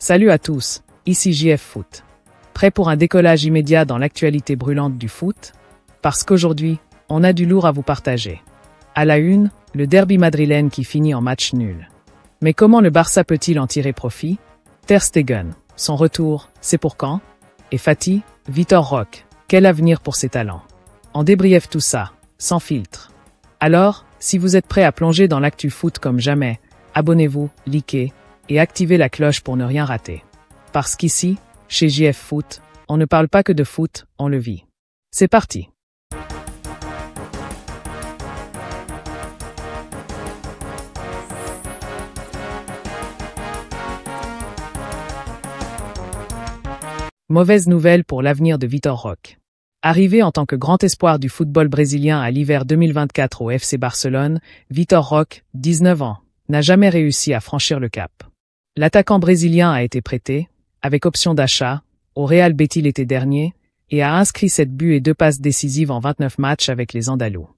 Salut à tous, ici JF Foot. Prêt pour un décollage immédiat dans l'actualité brûlante du foot? Parce qu'aujourd'hui, on a du lourd à vous partager. À la une, le derby madrilène qui finit en match nul. Mais comment le Barça peut-il en tirer profit? Ter Stegen, son retour, c'est pour quand? Et Fati, Vitor Roque, quel avenir pour ses talents? On débriefe tout ça, sans filtre. Alors, si vous êtes prêt à plonger dans l'actu foot comme jamais, abonnez-vous, likez, et activez la cloche pour ne rien rater. Parce qu'ici, chez JF Foot, on ne parle pas que de foot, on le vit. C'est parti. Mauvaise nouvelle pour l'avenir de Vitor Roque. Arrivé en tant que grand espoir du football brésilien à l'hiver 2024 au FC Barcelone, Vitor Roque, 19 ans, n'a jamais réussi à franchir le cap. L'attaquant brésilien a été prêté, avec option d'achat, au Real Betis l'été dernier, et a inscrit 7 buts et 2 passes décisives en 29 matchs avec les Andalous.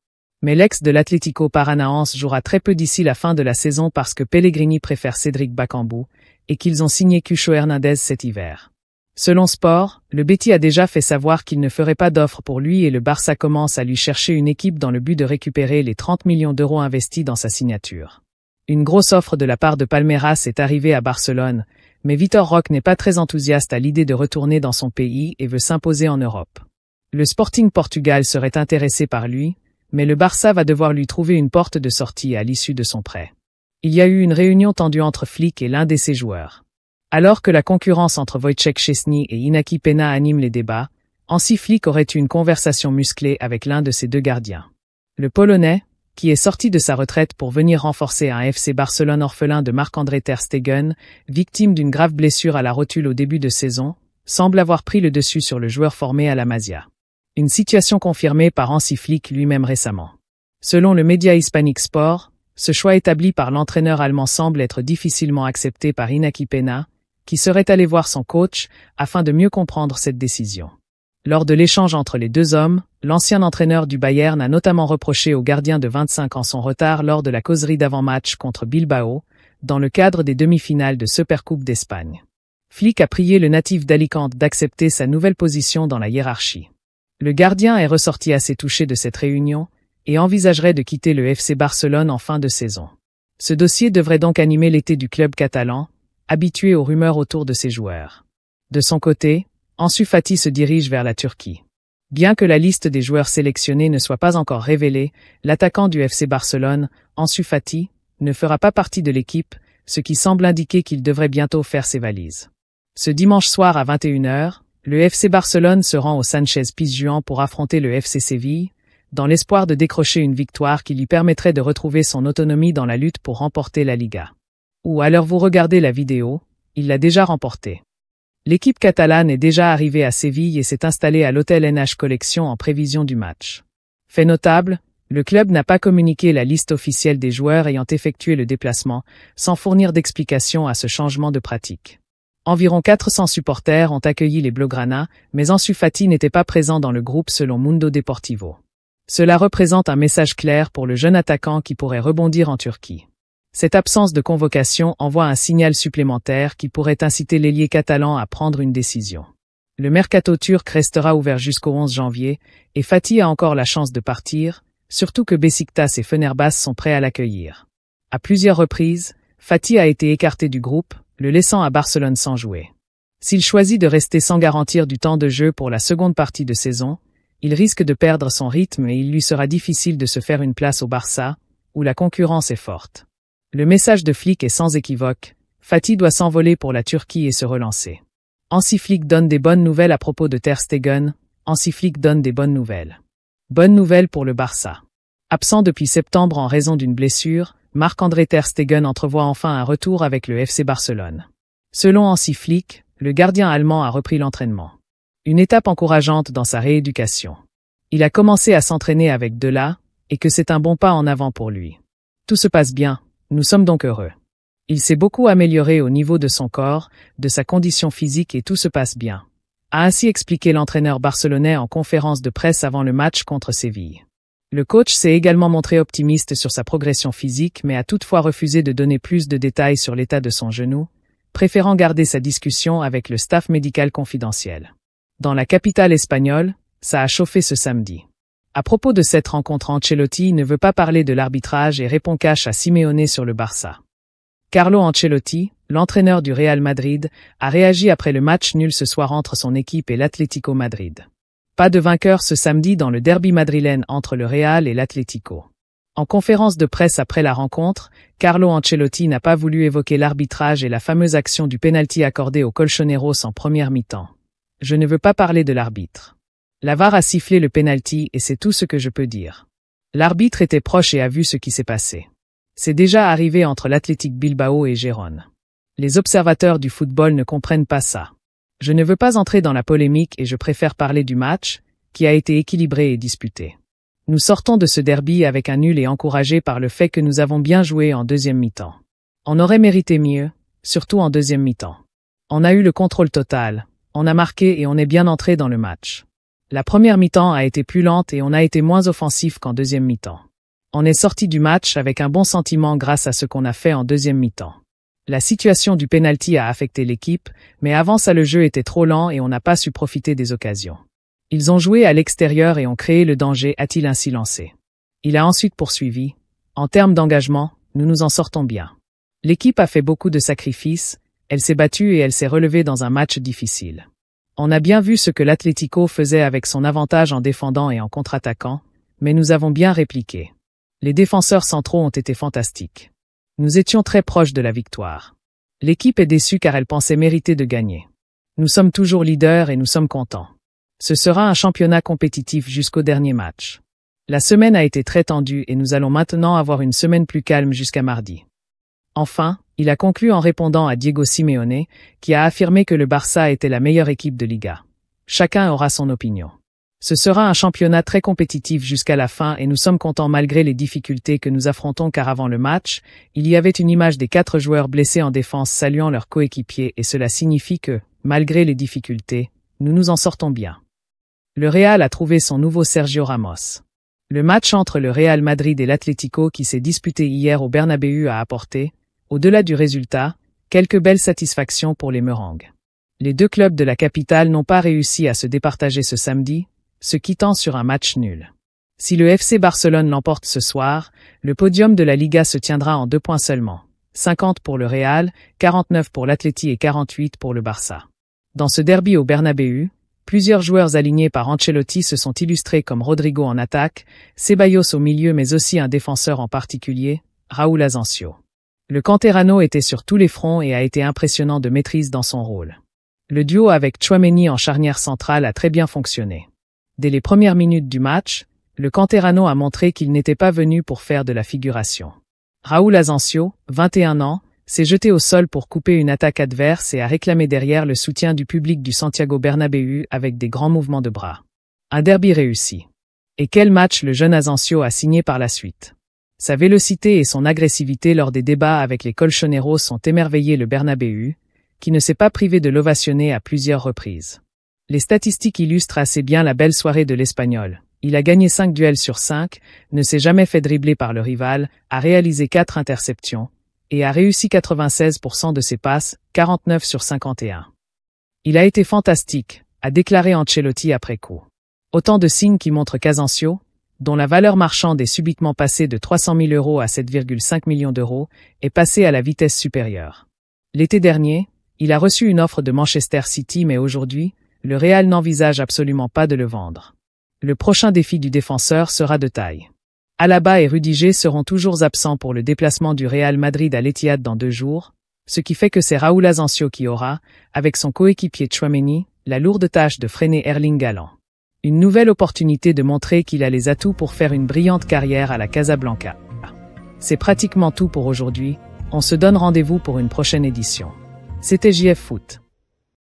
Mais l'ex de l'Atlético Paranaense jouera très peu d'ici la fin de la saison parce que Pellegrini préfère Cédric Bakambu, et qu'ils ont signé Cucho Hernandez cet hiver. Selon Sport, le Betis a déjà fait savoir qu'il ne ferait pas d'offre pour lui et le Barça commence à lui chercher une équipe dans le but de récupérer les 30 millions d'euros investis dans sa signature. Une grosse offre de la part de Palmeiras est arrivée à Barcelone, mais Vitor Roque n'est pas très enthousiaste à l'idée de retourner dans son pays et veut s'imposer en Europe. Le Sporting Portugal serait intéressé par lui, mais le Barça va devoir lui trouver une porte de sortie à l'issue de son prêt. Il y a eu une réunion tendue entre Flick et l'un de ses joueurs. Alors que la concurrence entre Wojciech Szczęsny et Inaki Peña anime les débats, Hansi Flick aurait eu une conversation musclée avec l'un de ses deux gardiens. Le Polonais, qui est sorti de sa retraite pour venir renforcer un FC Barcelone orphelin de Marc-André Ter Stegen, victime d'une grave blessure à la rotule au début de saison, semble avoir pris le dessus sur le joueur formé à la Masia. Une situation confirmée par Hansi Flick lui-même récemment. Selon le média hispanique Sport, ce choix établi par l'entraîneur allemand semble être difficilement accepté par Inaki Peña, qui serait allé voir son coach afin de mieux comprendre cette décision. Lors de l'échange entre les deux hommes, l'ancien entraîneur du Bayern a notamment reproché au gardien de 25 ans son retard lors de la causerie d'avant-match contre Bilbao, dans le cadre des demi-finales de Supercoupe d'Espagne. Flick a prié le natif d'Alicante d'accepter sa nouvelle position dans la hiérarchie. Le gardien est ressorti assez touché de cette réunion et envisagerait de quitter le FC Barcelone en fin de saison. Ce dossier devrait donc animer l'été du club catalan, habitué aux rumeurs autour de ses joueurs. De son côté, Ansu Fati se dirige vers la Turquie. Bien que la liste des joueurs sélectionnés ne soit pas encore révélée, l'attaquant du FC Barcelone, Ansu Fati, ne fera pas partie de l'équipe, ce qui semble indiquer qu'il devrait bientôt faire ses valises. Ce dimanche soir à 21h, le FC Barcelone se rend au Sánchez-Pizjuán pour affronter le FC Séville, dans l'espoir de décrocher une victoire qui lui permettrait de retrouver son autonomie dans la lutte pour remporter la Liga. Ou à l'heure vous regardez la vidéo, il l'a déjà remportée. L'équipe catalane est déjà arrivée à Séville et s'est installée à l'hôtel NH Collection en prévision du match. Fait notable, le club n'a pas communiqué la liste officielle des joueurs ayant effectué le déplacement, sans fournir d'explication à ce changement de pratique. Environ 400 supporters ont accueilli les Blaugrana, mais Ansu Fati n'était pas présent dans le groupe selon Mundo Deportivo. Cela représente un message clair pour le jeune attaquant qui pourrait rebondir en Turquie. Cette absence de convocation envoie un signal supplémentaire qui pourrait inciter l'ailier catalan à prendre une décision. Le mercato turc restera ouvert jusqu'au 11 janvier, et Fati a encore la chance de partir, surtout que Beşiktaş et Fenerbahçe sont prêts à l'accueillir. À plusieurs reprises, Fati a été écarté du groupe, le laissant à Barcelone sans jouer. S'il choisit de rester sans garantir du temps de jeu pour la seconde partie de saison, il risque de perdre son rythme et il lui sera difficile de se faire une place au Barça, où la concurrence est forte. Le message de Flick est sans équivoque, Fati doit s'envoler pour la Turquie et se relancer. Hansi Flick donne des bonnes nouvelles à propos de Ter Stegen, Hansi Flick donne des bonnes nouvelles. Bonne nouvelle pour le Barça. Absent depuis septembre en raison d'une blessure, Marc-André Ter Stegen entrevoit enfin un retour avec le FC Barcelone. Selon Hansi Flick, le gardien allemand a repris l'entraînement. Une étape encourageante dans sa rééducation. Il a commencé à s'entraîner avec Dela, et que c'est un bon pas en avant pour lui. Tout se passe bien. Nous sommes donc heureux. Il s'est beaucoup amélioré au niveau de son corps, de sa condition physique et tout se passe bien, a ainsi expliqué l'entraîneur barcelonais en conférence de presse avant le match contre Séville. Le coach s'est également montré optimiste sur sa progression physique mais a toutefois refusé de donner plus de détails sur l'état de son genou, préférant garder sa discussion avec le staff médical confidentiel. Dans la capitale espagnole, ça a chauffé ce samedi. À propos de cette rencontre, Ancelotti ne veut pas parler de l'arbitrage et répond cash à Simeone sur le Barça. Carlo Ancelotti, l'entraîneur du Real Madrid, a réagi après le match nul ce soir entre son équipe et l'Atlético Madrid. Pas de vainqueur ce samedi dans le derby madrilène entre le Real et l'Atlético. En conférence de presse après la rencontre, Carlo Ancelotti n'a pas voulu évoquer l'arbitrage et la fameuse action du pénalty accordé aux Colchoneros en première mi-temps. Je ne veux pas parler de l'arbitre. La VAR a sifflé le pénalty et c'est tout ce que je peux dire. L'arbitre était proche et a vu ce qui s'est passé. C'est déjà arrivé entre l'Athletic Bilbao et Gérone. Les observateurs du football ne comprennent pas ça. Je ne veux pas entrer dans la polémique et je préfère parler du match, qui a été équilibré et disputé. Nous sortons de ce derby avec un nul et encouragés par le fait que nous avons bien joué en deuxième mi-temps. On aurait mérité mieux, surtout en deuxième mi-temps. On a eu le contrôle total, on a marqué et on est bien entré dans le match. La première mi-temps a été plus lente et on a été moins offensif qu'en deuxième mi-temps. On est sorti du match avec un bon sentiment grâce à ce qu'on a fait en deuxième mi-temps. La situation du pénalty a affecté l'équipe, mais avant ça le jeu était trop lent et on n'a pas su profiter des occasions. Ils ont joué à l'extérieur et ont créé le danger, a-t-il ainsi lancé. Il a ensuite poursuivi. En termes d'engagement, nous nous en sortons bien. L'équipe a fait beaucoup de sacrifices, elle s'est battue et elle s'est relevée dans un match difficile. On a bien vu ce que l'Atlético faisait avec son avantage en défendant et en contre-attaquant, mais nous avons bien répliqué. Les défenseurs centraux ont été fantastiques. Nous étions très proches de la victoire. L'équipe est déçue car elle pensait mériter de gagner. Nous sommes toujours leaders et nous sommes contents. Ce sera un championnat compétitif jusqu'au dernier match. La semaine a été très tendue et nous allons maintenant avoir une semaine plus calme jusqu'à mardi. Enfin, il a conclu en répondant à Diego Simeone, qui a affirmé que le Barça était la meilleure équipe de Liga. Chacun aura son opinion. Ce sera un championnat très compétitif jusqu'à la fin et nous sommes contents malgré les difficultés que nous affrontons car avant le match, il y avait une image des 4 joueurs blessés en défense saluant leurs coéquipiers et cela signifie que, malgré les difficultés, nous nous en sortons bien. Le Real a trouvé son nouveau Sergio Ramos. Le match entre le Real Madrid et l'Atlético qui s'est disputé hier au Bernabéu a apporté, au-delà du résultat, quelques belles satisfactions pour les Merengues. Les deux clubs de la capitale n'ont pas réussi à se départager ce samedi, se quittant sur un match nul. Si le FC Barcelone l'emporte ce soir, le podium de la Liga se tiendra en 2 points seulement. 50 pour le Real, 49 pour l'Atleti et 48 pour le Barça. Dans ce derby au Bernabéu, plusieurs joueurs alignés par Ancelotti se sont illustrés comme Rodrigo en attaque, Ceballos au milieu mais aussi un défenseur en particulier, Raúl Asensio. Le Canterano était sur tous les fronts et a été impressionnant de maîtrise dans son rôle. Le duo avec Tchouaméni en charnière centrale a très bien fonctionné. Dès les premières minutes du match, le Canterano a montré qu'il n'était pas venu pour faire de la figuration. Raúl Asensio, 21 ans, s'est jeté au sol pour couper une attaque adverse et a réclamé derrière le soutien du public du Santiago Bernabéu avec des grands mouvements de bras. Un derby réussi. Et quel match le jeune Asensio a signé par la suite. Sa vélocité et son agressivité lors des débats avec les Colchoneros ont émerveillé le Bernabéu, qui ne s'est pas privé de l'ovationner à plusieurs reprises. Les statistiques illustrent assez bien la belle soirée de l'Espagnol. Il a gagné 5 duels sur 5, ne s'est jamais fait dribbler par le rival, a réalisé 4 interceptions, et a réussi 96% de ses passes, 49 sur 51. Il a été fantastique, a déclaré Ancelotti après coup. Autant de signes qui montrent qu'Asensio, dont la valeur marchande est subitement passée de 300 000 € à 7,5 millions d'euros, est passée à la vitesse supérieure. L'été dernier, il a reçu une offre de Manchester City mais aujourd'hui, le Real n'envisage absolument pas de le vendre. Le prochain défi du défenseur sera de taille. Alaba et Rudiger seront toujours absents pour le déplacement du Real Madrid à l'Etihad dans 2 jours, ce qui fait que c'est Raúl Asensio qui aura, avec son coéquipier Tchouaméni, la lourde tâche de freiner Erling Haaland. Une nouvelle opportunité de montrer qu'il a les atouts pour faire une brillante carrière à la Casablanca. C'est pratiquement tout pour aujourd'hui, on se donne rendez-vous pour une prochaine édition. C'était JF Foot.